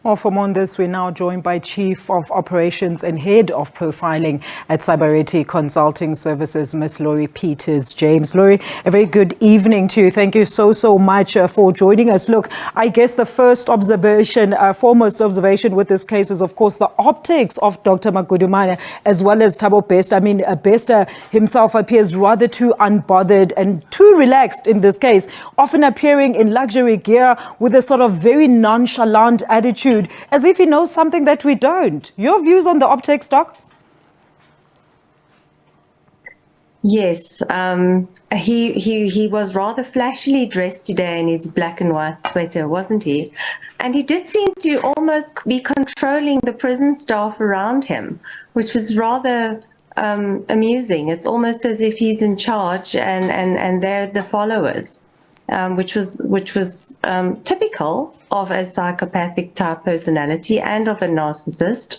Well, for more on this, we're now joined by Chief of Operations and Head of Profiling at Cybareti Consulting Services, Ms. Laurie Pieters-James. Laurie, a very good evening to you. Thank you so much for joining us. Look, I guess the first observation, foremost observation with this case is, of course, the optics of Dr. Magudumane as well as Thabo Bester. I mean, Bester himself appears rather too unbothered and too relaxed in this case, often appearing in luxury gear with a sort of very nonchalant attitude, as if he knows something that we don't. Your views on the optics, Doc? Yes, he was rather flashily dressed today in his black and white sweater, wasn't he? And he did seem to almost be controlling the prison staff around him, which was rather amusing. It's almost as if he's in charge and they're the followers. Which was typical of a psychopathic type personality and of a narcissist.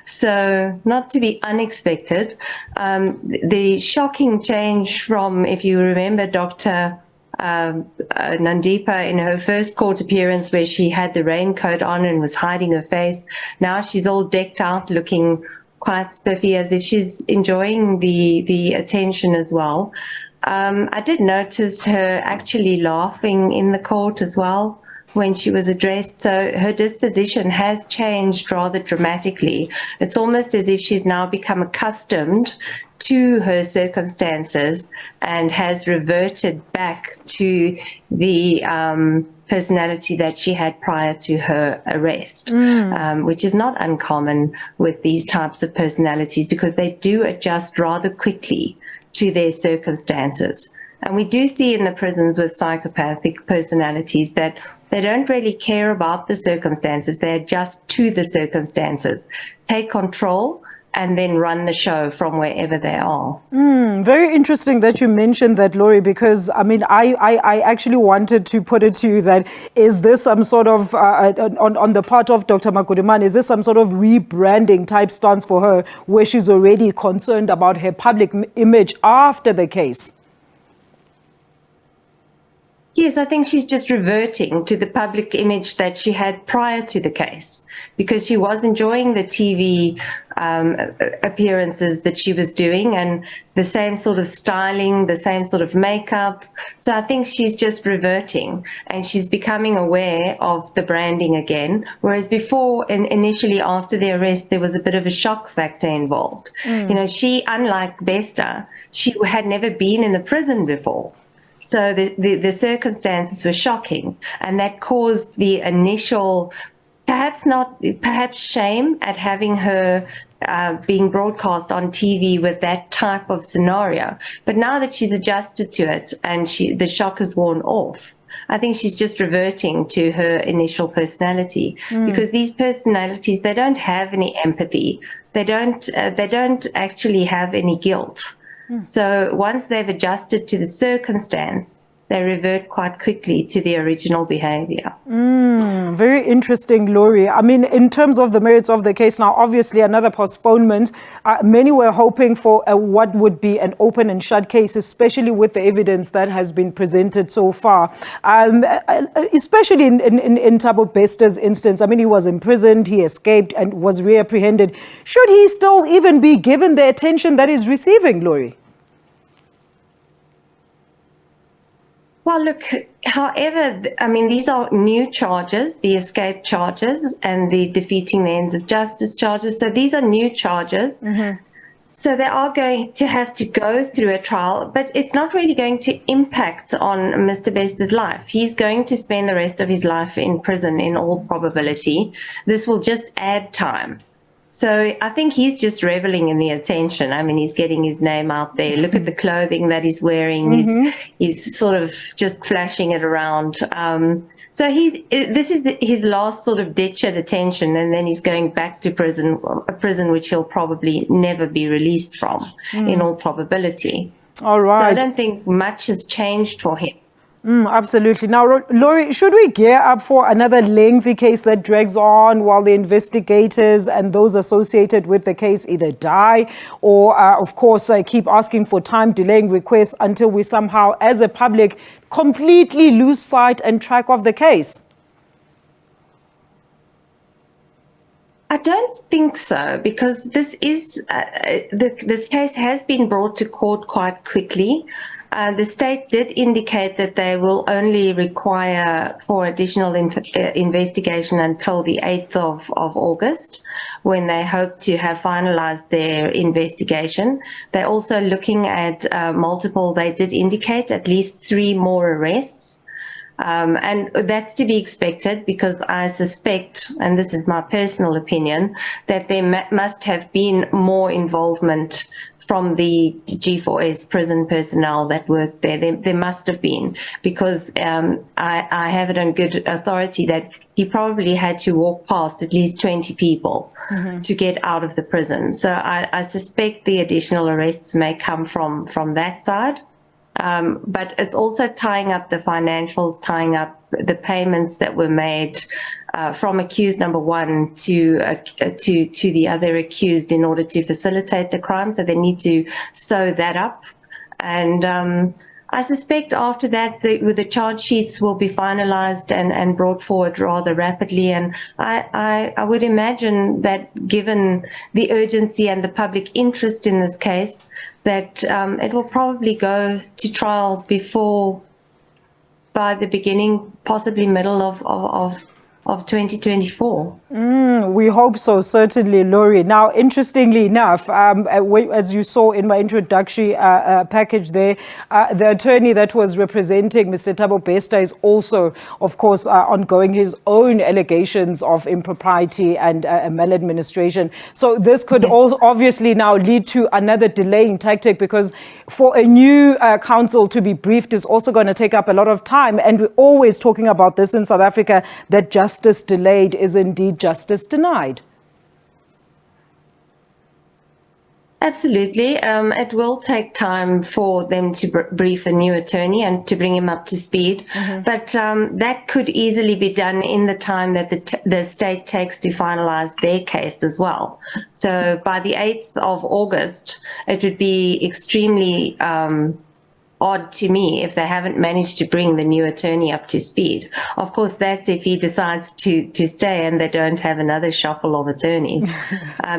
So not to be unexpected. The shocking change from, if you remember, Dr. Nandipa in her first court appearance where she had the raincoat on and was hiding her face. Now she's all decked out looking quite spiffy, as if she's enjoying the attention as well. I did notice her actually laughing in the court as well when she was addressed. So her disposition has changed rather dramatically. It's almost as if she's now become accustomed to her circumstances and has reverted back to the personality that she had prior to her arrest, which is not uncommon with these types of personalities because they do adjust rather quickly to their circumstances. And we do see in the prisons with psychopathic personalities that they don't really care about the circumstances. They adjust to the circumstances, take control, and then run the show from wherever they are. Very interesting that you mentioned that, Laurie, because, I mean, I actually wanted to put it to you that, is this some sort of, on the part of Dr. Magudumane, is this some sort of rebranding type stance for her, where she's already concerned about her public image after the case? Yes, I think she's just reverting to the public image that she had prior to the case, because she was enjoying the TV appearances that she was doing and the same sort of styling, the same sort of makeup. So I think she's just reverting and she's becoming aware of the branding again. Whereas before, initially after the arrest, there was a bit of a shock factor involved. You know, she, unlike Bester, she had never been in the prison before. So the circumstances were shocking, and that caused the initial, perhaps shame at having her being broadcast on TV with that type of scenario. But now that she's adjusted to it and the shock has worn off, I think she's just reverting to her initial personality, because these personalities, they don't have any empathy. They don't actually have any guilt. So once they've adjusted to the circumstance, they revert quite quickly to the original behavior. Very interesting, Laurie. I mean, in terms of the merits of the case now, obviously another postponement. Many were hoping for what would be an open and shut case, especially with the evidence that has been presented so far. Especially in Thabo Bester's instance. I mean, he was imprisoned, he escaped and was reapprehended. Should he still even be given the attention that he's receiving, Laurie? Well, look, however, I mean, these are new charges, the escape charges and the defeating the ends of justice charges. So these are new charges. So they are going to have to go through a trial, but it's not really going to impact on Mr. Bester's life. He's going to spend the rest of his life in prison in all probability. This will just add time. So I think he's just reveling in the attention. I mean, he's getting his name out there. Look at the clothing that he's wearing. He's sort of just flashing it around. So this is his last sort of ditch at attention, and then he's going back to prison, a prison which he'll probably never be released from, in all probability. All right. So I don't think much has changed for him. Absolutely. Now, Laurie, should we gear up for another lengthy case that drags on while the investigators and those associated with the case either die or, of course, keep asking for time delaying requests until we somehow, as a public, completely lose sight and track of the case? I don't think so, because this is this case has been brought to court quite quickly. The state did indicate that they will only require for additional investigation until the 8th of August, when they hope to have finalized their investigation. They're also looking at they did indicate at least 3 more arrests. And that's to be expected, because I suspect, and this is my personal opinion, that there must have been more involvement from the G4S prison personnel that worked there. There must have been, because I have it on good authority that he probably had to walk past at least 20 people to get out of the prison. So I suspect the additional arrests may come from that side. But it's also tying up the financials, tying up the payments that were made from accused number 1 to the other accused in order to facilitate the crime. So they need to sew that up. And I suspect after that, the charge sheets will be finalized and brought forward rather rapidly. And I would imagine that, given the urgency and the public interest in this case, that it will probably go to trial by the beginning, possibly middle of 2024. We hope so, certainly, Laurie. Now, interestingly enough, as you saw in my introductory package there, the attorney that was representing Mr. Thabo Bester is also, of course, ongoing his own allegations of impropriety and maladministration. So this could all obviously now lead to another delaying tactic, because for a new counsel to be briefed is also going to take up a lot of time. And we're always talking about this in South Africa, that justice delayed is indeed justice denied. Absolutely. It will take time for them to brief a new attorney and to bring him up to speed. But that could easily be done in the time that the state takes to finalize their case as well. So by the 8th of August, it would be extremely odd to me if they haven't managed to bring the new attorney up to speed. Of course, that's if he decides to stay and they don't have another shuffle of attorneys,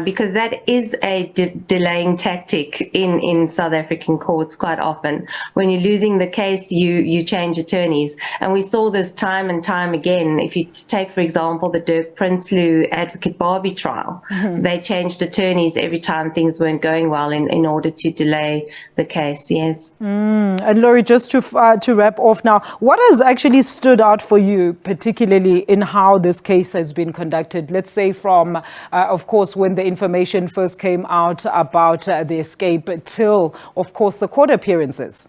because that is a delaying tactic in South African courts quite often. When you're losing the case, you change attorneys. And we saw this time and time again. If you take, for example, the Dirk Prinsloo Advocate Barbie trial, they changed attorneys every time things weren't going well in order to delay the case. Yes. And Laurie, just to wrap off now, what has actually stood out for you, particularly in how this case has been conducted? Let's say from, of course, when the information first came out about the escape till, of course, the court appearances.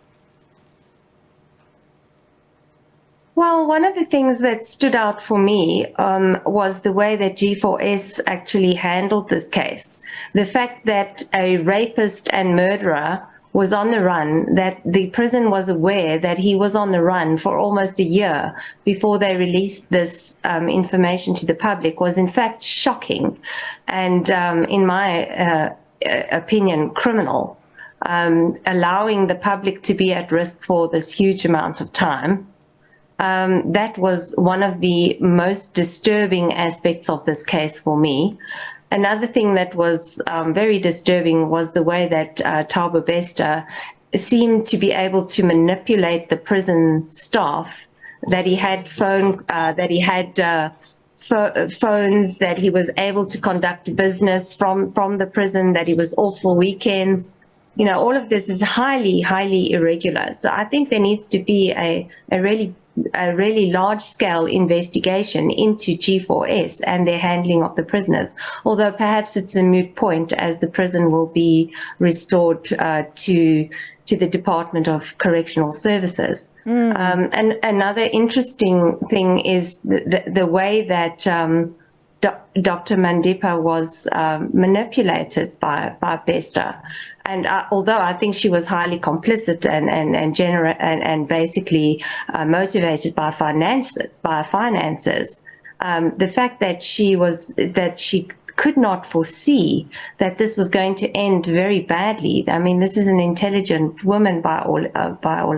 Well, one of the things that stood out for me was the way that G4S actually handled this case. The fact that a rapist and murderer was on the run, that the prison was aware that he was on the run for almost a year before they released this information to the public, was in fact shocking and, in my opinion, criminal, allowing the public to be at risk for this huge amount of time. That was one of the most disturbing aspects of this case for me. Another thing that was very disturbing was the way that Thabo Bester seemed to be able to manipulate the prison staff, that he had phones, that he was able to conduct business from the prison, that he was off for weekends. You know, all of this is highly, highly irregular. So I think there needs to be a really large-scale investigation into G4S and their handling of the prisoners, although perhaps it's a moot point, as the prison will be restored to the Department of Correctional Services. And another interesting thing is the way that Dr. Mandipa was manipulated by Bester. And although I think she was highly complicit and basically motivated by finances, the fact that she could not foresee that this was going to end very badly. I mean, this is an intelligent woman by all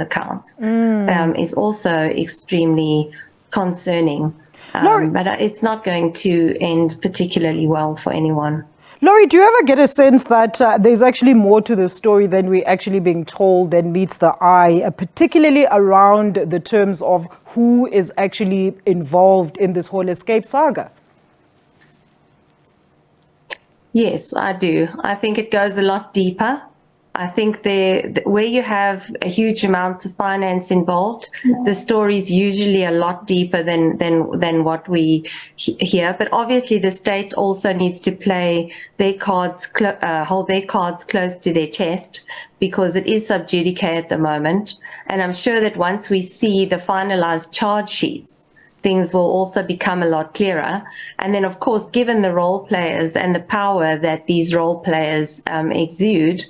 accounts, is also extremely concerning. But it's not going to end particularly well for anyone. Laurie, do you ever get a sense that there's actually more to the story than we're actually being told, than meets the eye, particularly around the terms of who is actually involved in this whole escape saga? Yes, I do. I think it goes a lot deeper. I think where you have a huge amounts of finance involved, the story is usually a lot deeper than what we hear. But obviously, the state also needs to play their cards, hold their cards close to their chest, because it is sub judice at the moment. And I'm sure that once we see the finalized charge sheets, things will also become a lot clearer. And then, of course, given the role players and the power that these role players exude,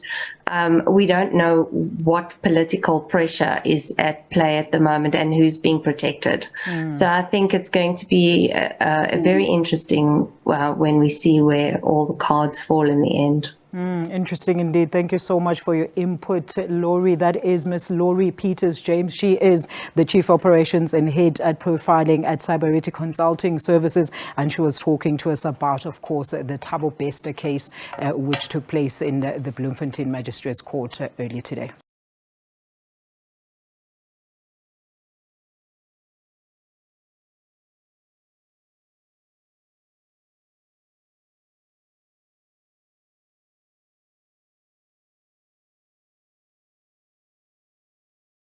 we don't know what political pressure is at play at the moment and who's being protected. So I think it's going to be a very interesting when we see where all the cards fall in the end. Interesting indeed. Thank you so much for your input, Laurie. That is Miss Laurie Pieters-James. She is the Chief Operations and Head at Profiling at Cybareti Consulting Services, and she was talking to us about, of course, the Thabo Bester case, which took place in the Bloemfontein Magistrates Court earlier today.